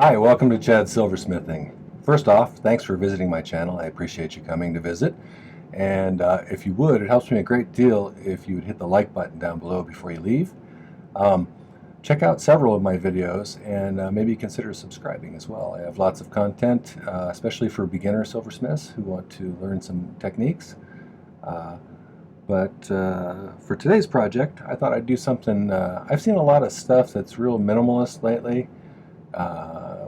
Hi, welcome to Chad's Silversmithing. First off, thanks for visiting my channel. I appreciate you coming to visit. And if you would, it helps me a great deal if you would hit the like button down below before you leave. Check out several of my videos and maybe consider subscribing as well. I have lots of content, especially for beginner silversmiths who want to learn some techniques. But for today's project, I thought I'd do something. I've seen a lot of stuff that's real minimalist lately.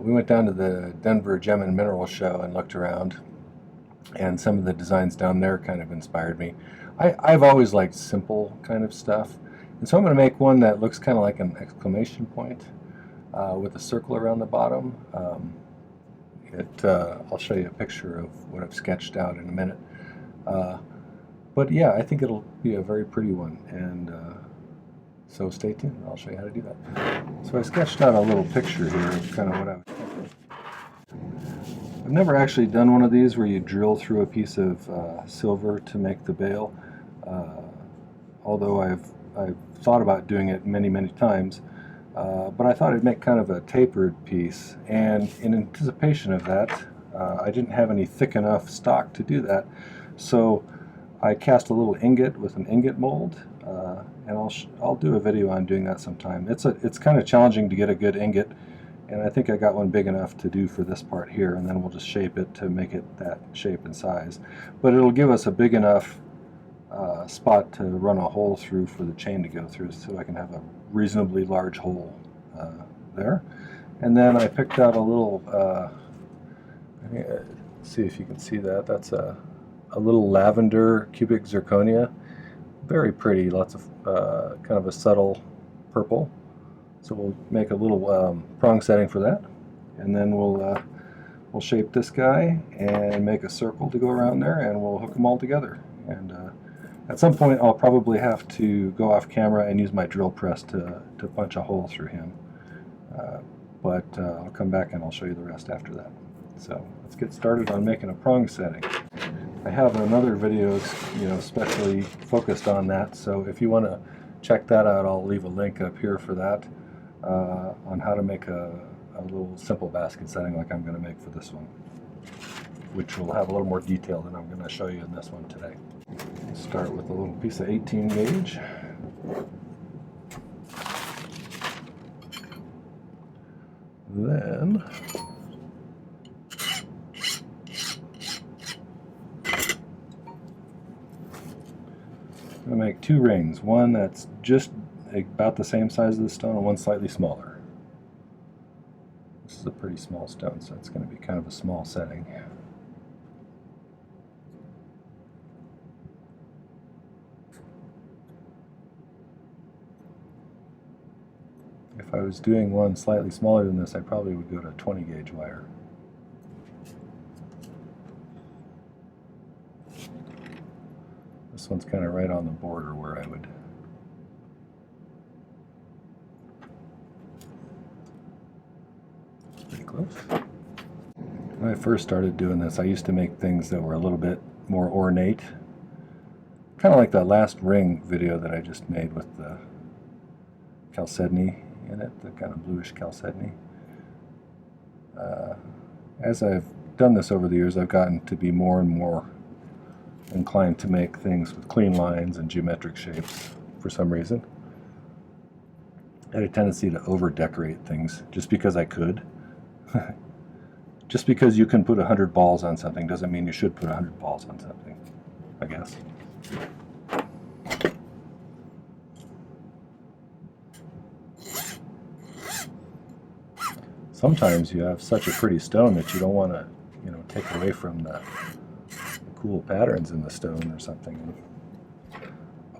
We went down to the Denver Gem and Mineral Show and looked around, and some of the designs down there kind of inspired me. I've always liked simple kind of stuff, and so I'm going to make one that looks kind of like an exclamation point with a circle around the bottom. I'll show you a picture of what I've sketched out in a minute. But yeah, I think it'll be a very pretty one, and so stay tuned. I'll show you how to do that. So I sketched out a little picture here of kind of what I was thinking. I've never actually done one of these where you drill through a piece of silver to make the bail, although I've thought about doing it many times, but I thought I'd make kind of a tapered piece, and in anticipation of that, I didn't have any thick enough stock to do that, so I cast a little ingot with an ingot mold, and I'll do a video on doing that sometime. It's kind of challenging to get a good ingot, and I think I got one big enough to do for this part here, and then we'll just shape it to make it that shape and size. But it'll give us a big enough spot to run a hole through for the chain to go through, so I can have a reasonably large hole there. And then I picked out a little, see if you can see that. That's a little lavender cubic zirconia. Very pretty, lots of kind of a subtle purple. So we'll make a little prong setting for that, and then we'll shape this guy and make a circle to go around there, and we'll hook them all together. And at some point I'll probably have to go off camera and use my drill press to punch a hole through him. But I'll come back and I'll show you the rest after that. So let's get started on making a prong setting. I have another video, especially focused on that, so if you want to check that out, I'll leave a link up here for that, on how to make a little simple basket setting like I'm going to make for this one, which will have a little more detail than I'm going to show you in this one today. Start with a little piece of 18 gauge. Then I'm going to make two rings, one that's just about the same size as the stone and one slightly smaller. This is a pretty small stone, so it's going to be kind of a small setting. If I was doing one slightly smaller than this, I probably would go to 20 gauge wire. This one's kind of right on the border where I would pretty close. When I first started doing this, I used to make things that were a little bit more ornate, kind of like that last ring video that I just made with the chalcedony in it, the kind of bluish chalcedony. As I've done this over the years, I've gotten to be more and more inclined to make things with clean lines and geometric shapes for some reason. I had a tendency to over-decorate things just because I could. Just because you can put 100 balls on something doesn't mean you should put 100 balls on something, I guess. Sometimes you have such a pretty stone that you don't want to, take away from the cool patterns in the stone or something.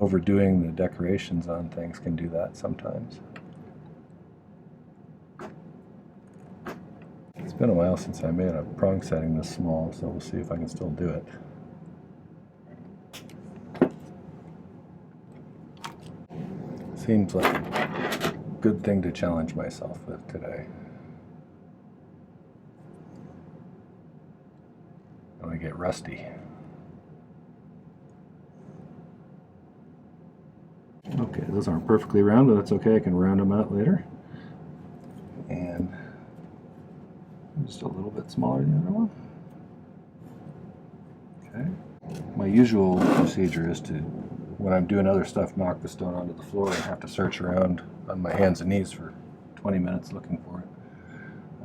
Overdoing the decorations on things can do that sometimes. It's been a while since I made a prong setting this small, so we'll see if I can still do it. Seems like a good thing to challenge myself with today. I get rusty. Okay, those aren't perfectly round, but that's okay. I can round them out later. And Just a little bit smaller than the other one. Okay. My usual procedure is to, when I'm doing other stuff, knock the stone onto the floor and have to search around on my hands and knees for 20 minutes looking for it.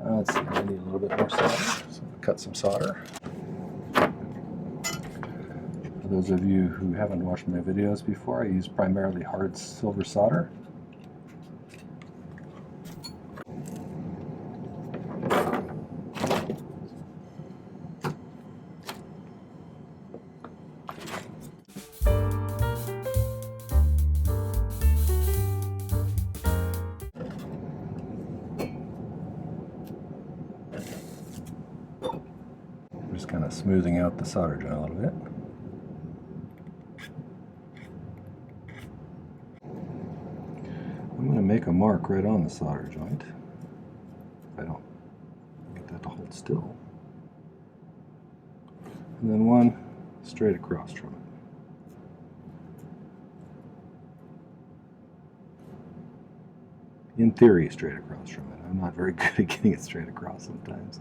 Let's see, I need a little bit more solder, so I'm going to cut some solder. For those of you who haven't watched my videos before, I use primarily hard silver solder. Just kind of smoothing out the solder joint a little bit. I'm going to make a mark right on the solder joint. If I don't get that to hold still. And then one straight across from it. In theory, straight across from it. I'm not very good at getting it straight across sometimes.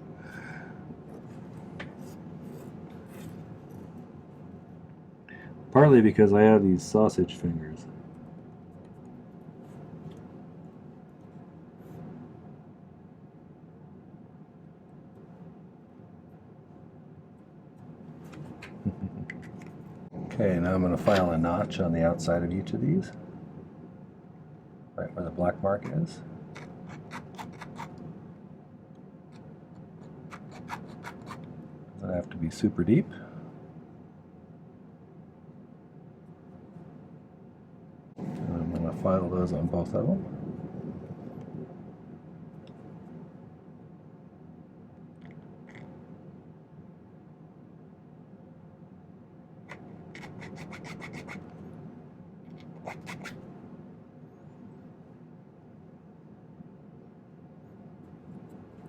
Partly because I have these sausage fingers. Okay, now I'm going to file a notch on the outside of each of these, right where the black mark is. Doesn't have to be super deep. File those on both of them.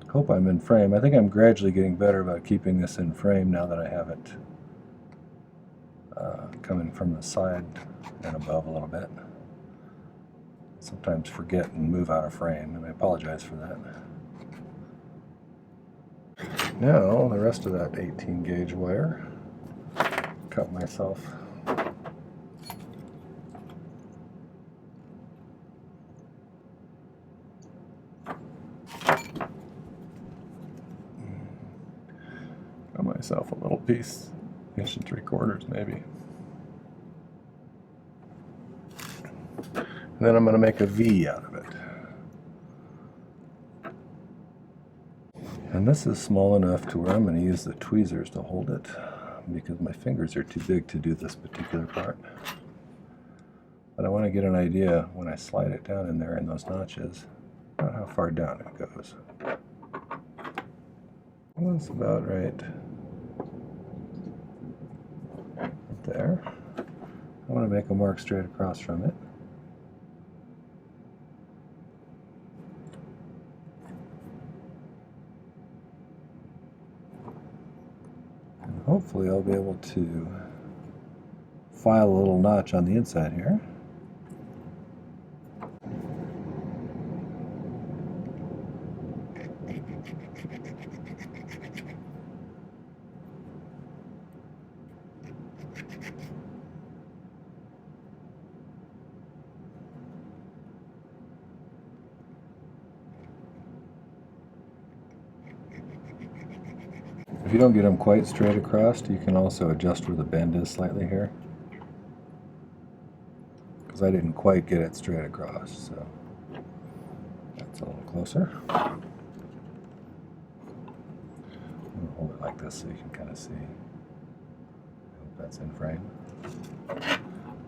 Hope I'm in frame. I think I'm gradually getting better about keeping this in frame now that I have it coming from the side and above a little bit. Sometimes forget and move out of frame, and I apologize for that. Now, the rest of that 18 gauge wire, cut myself a little piece, 1 3/4 maybe. And then I'm going to make a V out of it. And this is small enough to where I'm going to use the tweezers to hold it, because my fingers are too big to do this particular part. But I want to get an idea when I slide it down in there in those notches, about how far down it goes. Well, that's about right there. I want to make a mark straight across from it. And hopefully I'll be able to file a little notch on the inside here. If you don't get them quite straight across, you can also adjust where the bend is slightly here, because I didn't quite get it straight across, so that's a little closer. I'm going to hold it like this so you can kind of see. I hope that's in frame.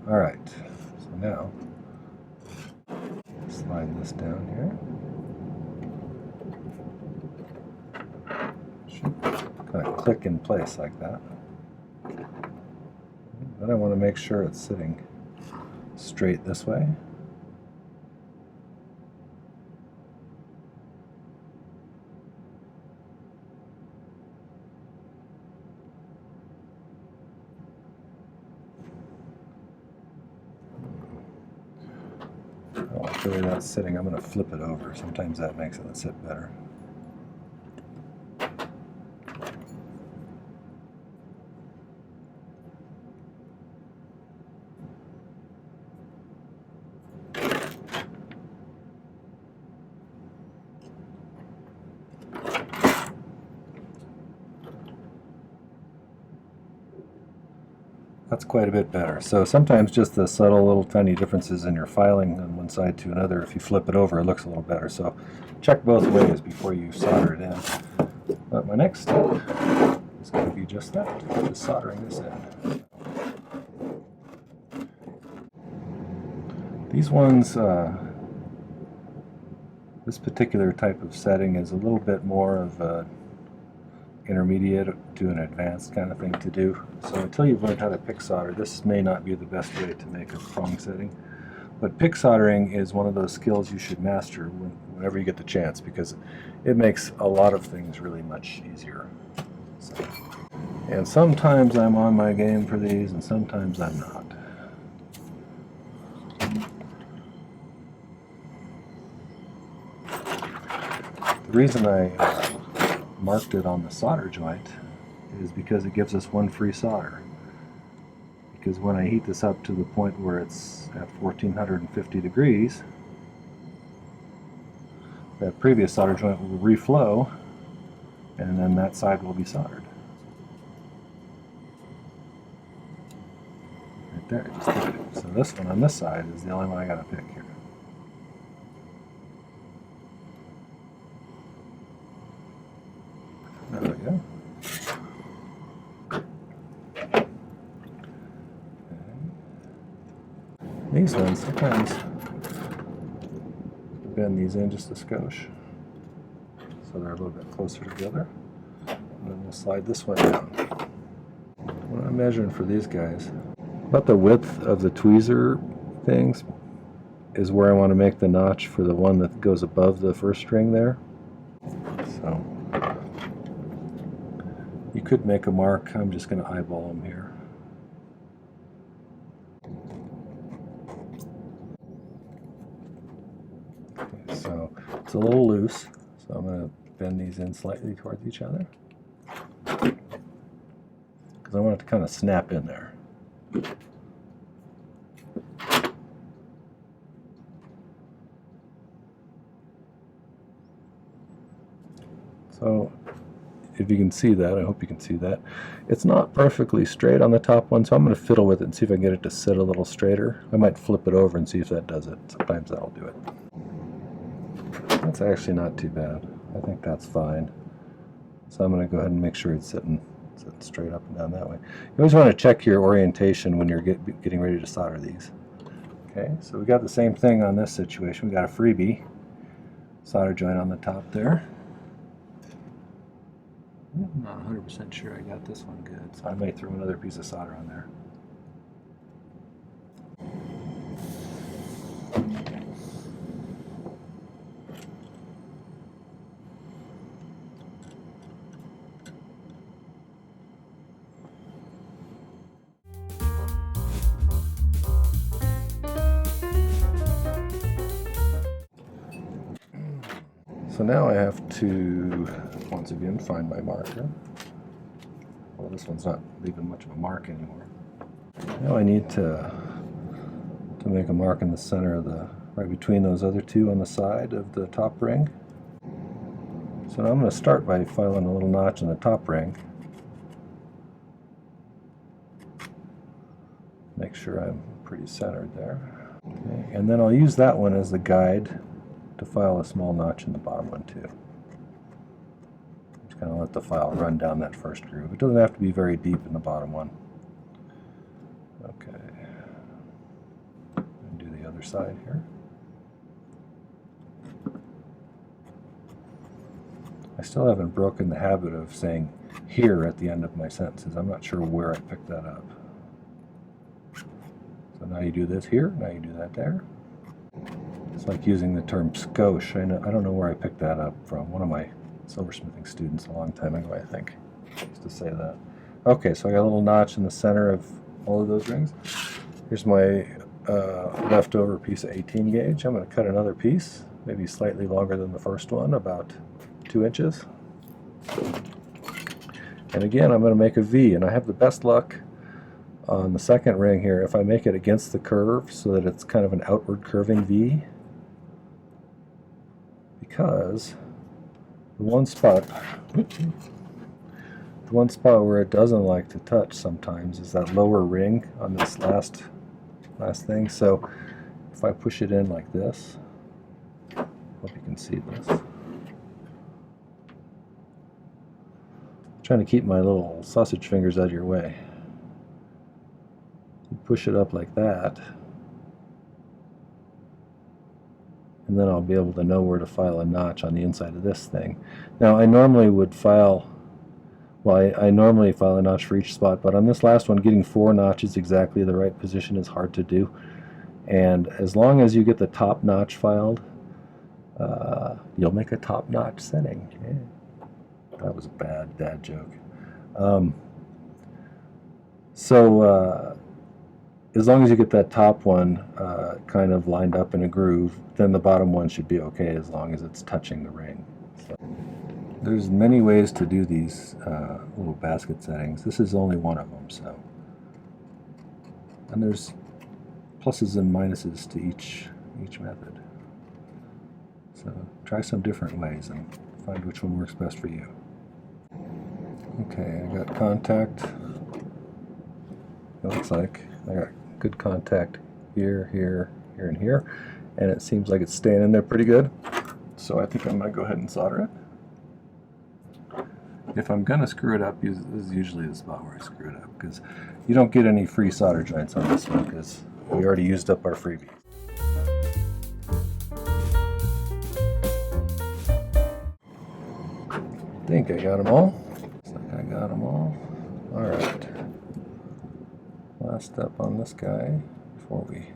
Alright, so now slide this down here. Kind of click in place like that. Then I want to make sure it's sitting straight this way. I like the way that's sitting. I'm going to flip it over. Sometimes that makes it sit better. That's quite a bit better. So sometimes just the subtle little tiny differences in your filing on one side to another, if you flip it over, it looks a little better. So check both ways before you solder it in. But my next step is going to be just that, just soldering this in. These ones, this particular type of setting is a little bit more of a intermediate to an advanced kind of thing to do. So until you've learned how to pick solder, this may not be the best way to make a prong setting. But pick soldering is one of those skills you should master whenever you get the chance, because it makes a lot of things really much easier. So, and sometimes I'm on my game for these, and sometimes I'm not. The reason I marked it on the solder joint is because it gives us one free solder. Because when I heat this up to the point where it's at 1450 degrees, that previous solder joint will reflow, and then that side will be soldered. Right there, just did it. So this one on this side is the only one I gotta pick here. There we go. These ones, sometimes bend these in just a skosh so they're a little bit closer together. And then we'll slide this one down. What I'm measuring for these guys, about the width of the tweezer things is where I want to make the notch for the one that goes above the first string there. So you could make a mark. I'm just going to eyeball them here. Okay, so it's a little loose, so I'm going to bend these in slightly towards each other because I want it to kind of snap in there. So if you can see that, I hope you can see that. It's not perfectly straight on the top one, so I'm going to fiddle with it and see if I can get it to sit a little straighter. I might flip it over and see if that does it. Sometimes that'll do it. That's actually not too bad. I think that's fine. So I'm going to go ahead and make sure it's sitting straight up and down that way. You always want to check your orientation when you're getting ready to solder these. Okay, so we got the same thing on this situation. We got a freebie solder joint on the top there. I'm not 100% sure I got this one good, so I may throw another piece of solder on there. So now I have to, once again, find my marker. Well, this one's not leaving much of a mark anymore. Now I need to make a mark in the center of right between those other two on the side of the top ring. So now I'm going to start by filing a little notch in the top ring. Make sure I'm pretty centered there. Okay. And then I'll use that one as the guide to file a small notch in the bottom one too. Just kind of let the file run down that first groove. It doesn't have to be very deep in the bottom one. Okay. And do the other side here. I still haven't broken the habit of saying here at the end of my sentences. I'm not sure where I picked that up. So now you do this here, now you do that there. It's like using the term skosh. I don't know where I picked that up from. One of my silversmithing students a long time ago, I think, used to say that. Okay, so I got a little notch in the center of all of those rings. Here's my leftover piece of 18 gauge. I'm going to cut another piece, maybe slightly longer than the first one, about 2 inches. And again, I'm going to make a V, and I have the best luck on the second ring here if I make it against the curve so that it's kind of an outward curving V, because the one spot The one spot where it doesn't like to touch sometimes is that lower ring on this last thing. So if I push it in like this, hope you can see this. I'm trying to keep my little sausage fingers out of your way. You push it up like that, and then I'll be able to know where to file a notch on the inside of this thing. Now I normally would file, well, I normally file a notch for each spot, but on this last one, getting 4 notches exactly the right position is hard to do. And as long as you get the top notch filed, you'll make a top notch setting. Yeah. That was a bad dad joke. As long as you get that top one kind of lined up in a groove, then the bottom one should be okay as long as it's touching the ring. So, there's many ways to do these little basket settings. This is only one of them. So, and there's pluses and minuses to each method. So try some different ways and find which one works best for you. Okay, I got contact. It looks like I got good contact here, here, here, and here, and it seems like it's staying in there pretty good. So I think I'm going to go ahead and solder it. If I'm going to screw it up, this is usually the spot where I screw it up, because you don't get any free solder joints on this one because we already used up our freebie. I think I got them all. Looks like I got them all. Alright. Last step on this guy before we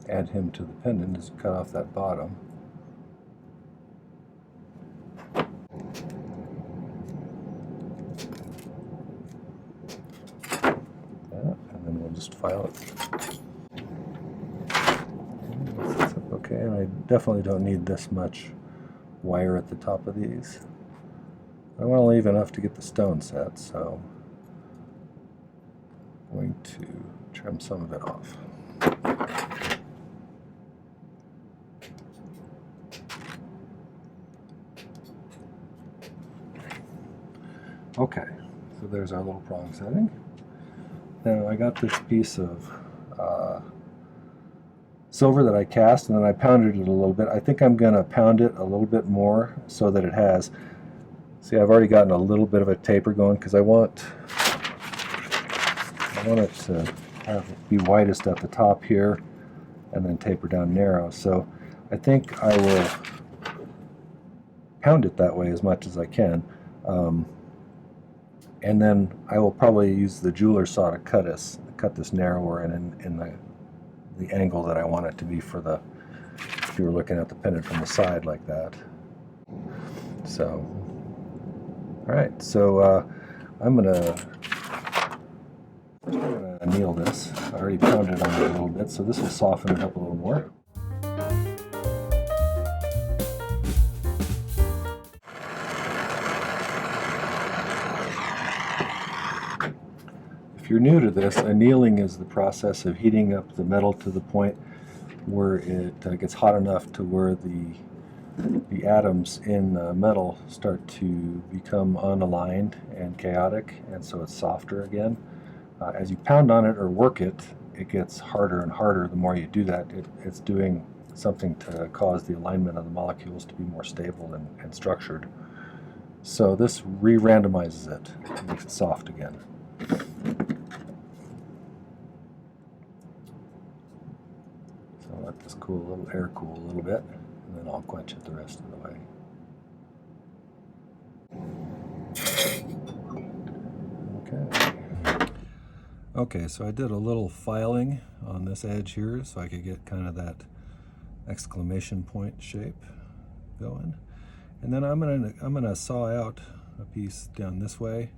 add him to the pendant is cut off that bottom. And then we'll just file it. Okay, and I definitely don't need this much wire at the top of these. I want to leave enough to get the stone set, so I'm going to trim some of it off. Okay, so there's our little prong setting. Now I got this piece of silver that I cast, and then I pounded it a little bit. I think I'm going to pound it a little bit more so that it has, see, I've already gotten a little bit of a taper going because I want it to have it be widest at the top here and then taper down narrow. So I think I will pound it that way as much as I can. And then I will probably use the jeweler saw to cut this narrower and in the angle that I want it to be for the, if you were looking at the pendant from the side like that. So, alright, so I'm gonna anneal this. I already pounded on it a little bit, so this will soften it up a little more. If you're new to this, annealing is the process of heating up the metal to the point where it gets hot enough to where the atoms in the metal start to become unaligned and chaotic, and so it's softer again. As you pound on it or work it, it gets harder and harder. The more you do that, it's doing something to cause the alignment of the molecules to be more stable and structured. So this re-randomizes it, makes it soft again. So let this cool, a little air cool a little bit, and then I'll quench it the rest of the way. Okay, so I did a little filing on this edge here so I could get kind of that exclamation point shape going. And then I'm gonna saw out a piece down this way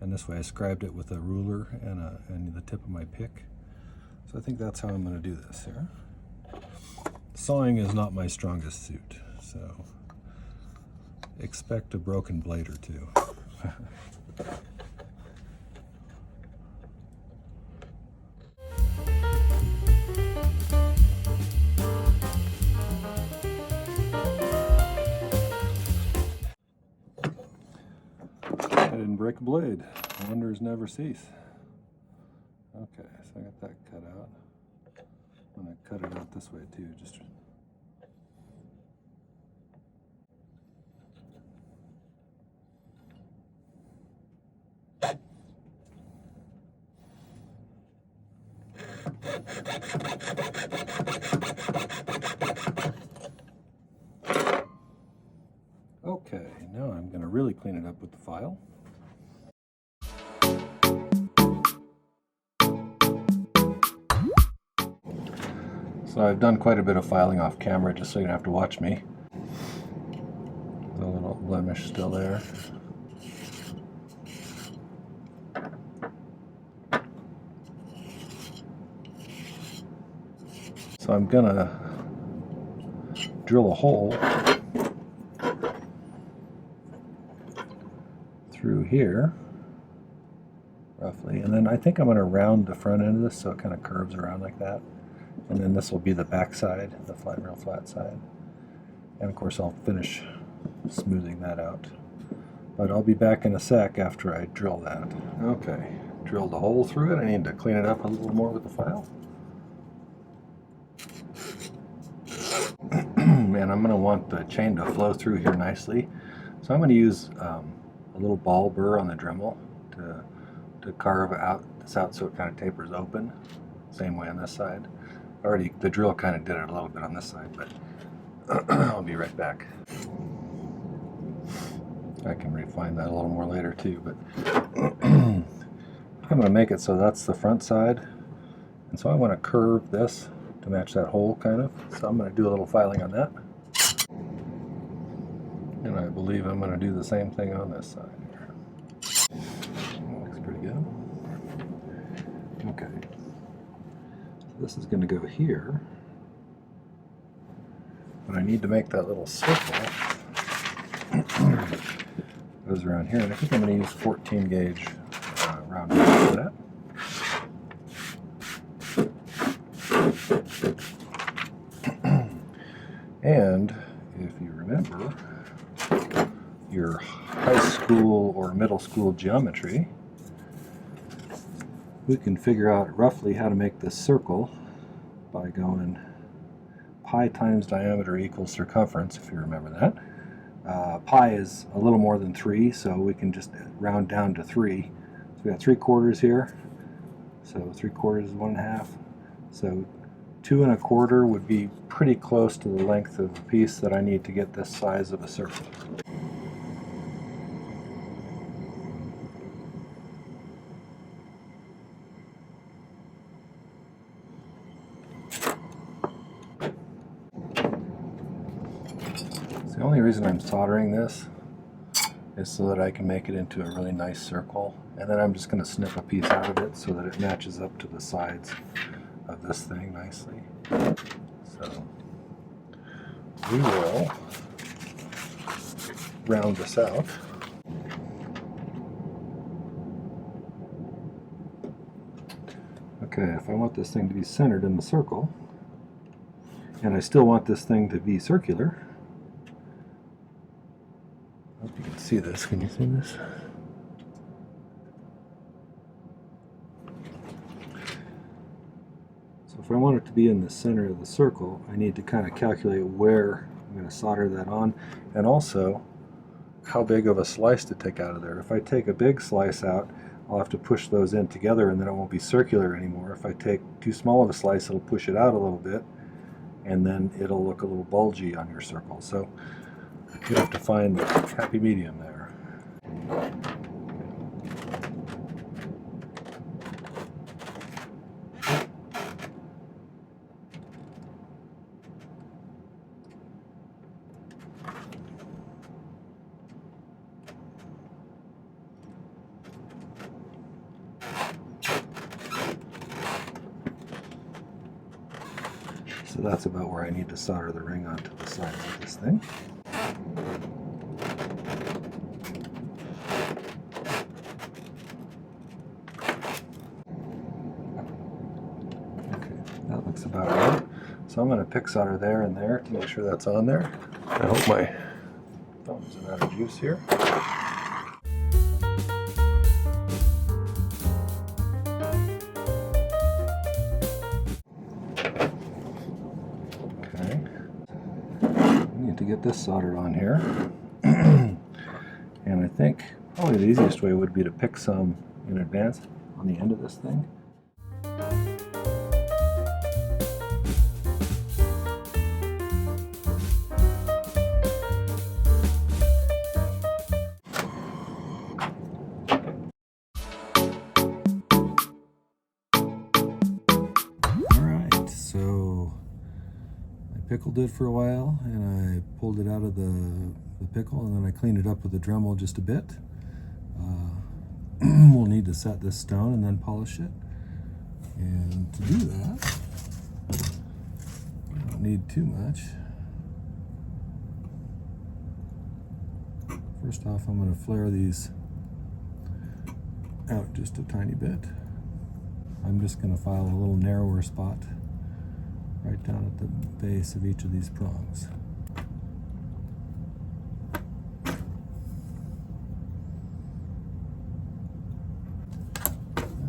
and this way. I scribed it with a ruler and the tip of my pick. So I think that's how I'm gonna do this here. Sawing is not my strongest suit, so expect a broken blade or two. didn't break a blade. Wonders never cease. Okay, so I got that cut out. I'm going to cut it out this way too. Just okay, now I'm going to really clean it up with the file. So I've done quite a bit of filing off camera just so you don't have to watch me. The little blemish still there. So I'm gonna drill a hole through here, roughly, and then I think I'm gonna round the front end of this so it kind of curves around like that. And then this will be the back side, the real flat side. And of course I'll finish smoothing that out. But I'll be back in a sec after I drill that. Okay, drilled a hole through it. I need to clean it up a little more with the file. And I'm going to want the chain to flow through here nicely. So I'm going to use a little ball burr on the Dremel to carve this out so it kind of tapers open. Same way on this side. Already, the drill kind of did it a little bit on this side, but I'll be right back. I can refine that a little more later too, but I'm going to make it so that's the front side. And so I want to curve this to match that hole kind of. So I'm going to do a little filing on that. And I believe I'm going to do the same thing on this side here. Looks pretty good. Okay. This is going to go here, but I need to make that little circle. Goes around here, and I think I'm going to use 14 gauge round for that. And if you remember your high school or middle school geometry, we can figure out roughly how to make this circle by going pi times diameter equals circumference, if you remember that. Pi is a little more than 3, so we can just round down to 3. So we got 3/4 here, so 3/4 is 1/2. So 2 1/4 would be pretty close to the length of the piece that I need to get this size of a circle. The only reason I'm soldering this is so that I can make it into a really nice circle, and then I'm just going to snip a piece out of it so that it matches up to the sides of this thing nicely. So we will round this out. Okay, if I want this thing to be centered in the circle, and I still want this thing to be circular, I hope you can see this. Can you see this? So if I want it to be in the center of the circle, I need to kind of calculate where I'm going to solder that on, and also how big of a slice to take out of there. If I take a big slice out, I'll have to push those in together, and then it won't be circular anymore. If I take too small of a slice, it'll push it out a little bit, and then it'll look a little bulgy on your circle. So you have to find the happy medium there. So that's about where I need to solder the ring onto the sides of this thing. Okay, that looks about right. So I'm going to pick solder there and there to make sure that's on there. I hope my thumbs are out of juice here. to get this soldered on here. And I think probably the easiest way would be to pick some in advance on the end of this thing. Alright, so I pickled it for a while and I pulled it out of the pickle, and then I cleaned it up with a Dremel just a bit. We'll need to set this stone and then polish it. And to do that, we don't need too much. First off, I'm going to flare these out just a tiny bit. I'm just going to file a little narrower spot right down at the base of each of these prongs.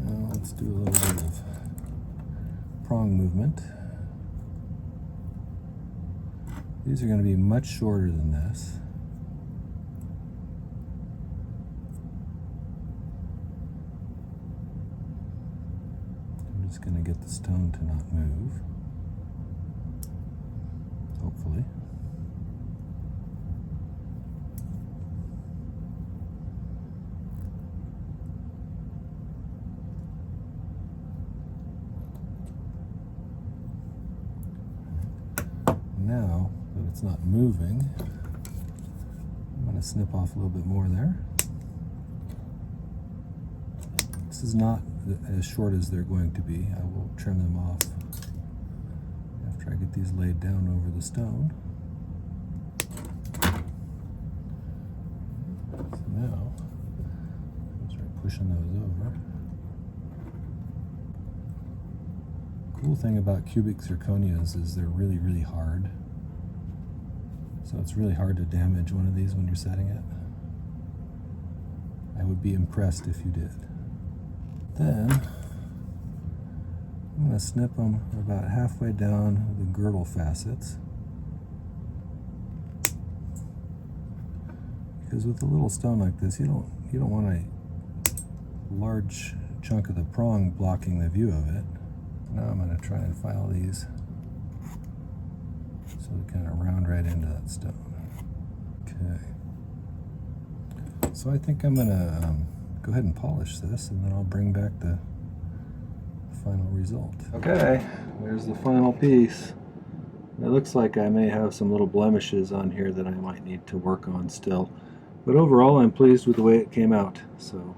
Now let's do a little bit of prong movement. These are going to be much shorter than this. I'm just going to get the stone to not move, hopefully. Now that it's not moving, I'm going to snip off a little bit more there. This is not as short as they're going to be. I will trim them off after I get these laid down over the stone. So now, I'll start pushing those over. Cool thing about cubic zirconias is they're really, really hard. So it's really hard to damage one of these when you're setting it. I would be impressed if you did. Then I'm going to snip them about halfway down the girdle facets. Because with a little stone like this, you don't want a large chunk of the prong blocking the view of it. Now I'm going to try and file these so they kind of round right into that stone. Okay. So I think I'm going to go ahead and polish this, and then I'll bring back the final result. Okay, there's the final piece. It looks like I may have some little blemishes on here that I might need to work on still. But overall, I'm pleased with the way it came out. So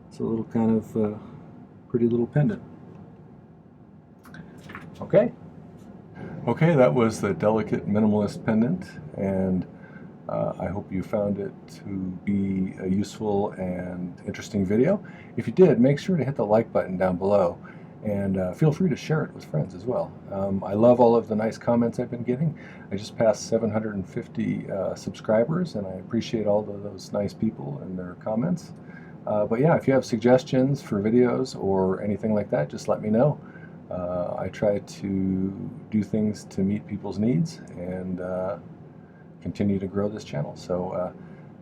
it's a little kind of pretty little pendant. Okay, that was the delicate minimalist pendant, and I hope you found it to be a useful and interesting video. If you did, make sure to hit the like button down below, and feel free to share it with friends as well. I love all of the nice comments I've been getting. I just passed 750 subscribers, and I appreciate all of those nice people and their comments. But yeah, if you have suggestions for videos or anything like that, just let me know. I try to do things to meet people's needs and continue to grow this channel. So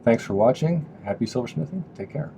thanks for watching. Happy silversmithing. Take care.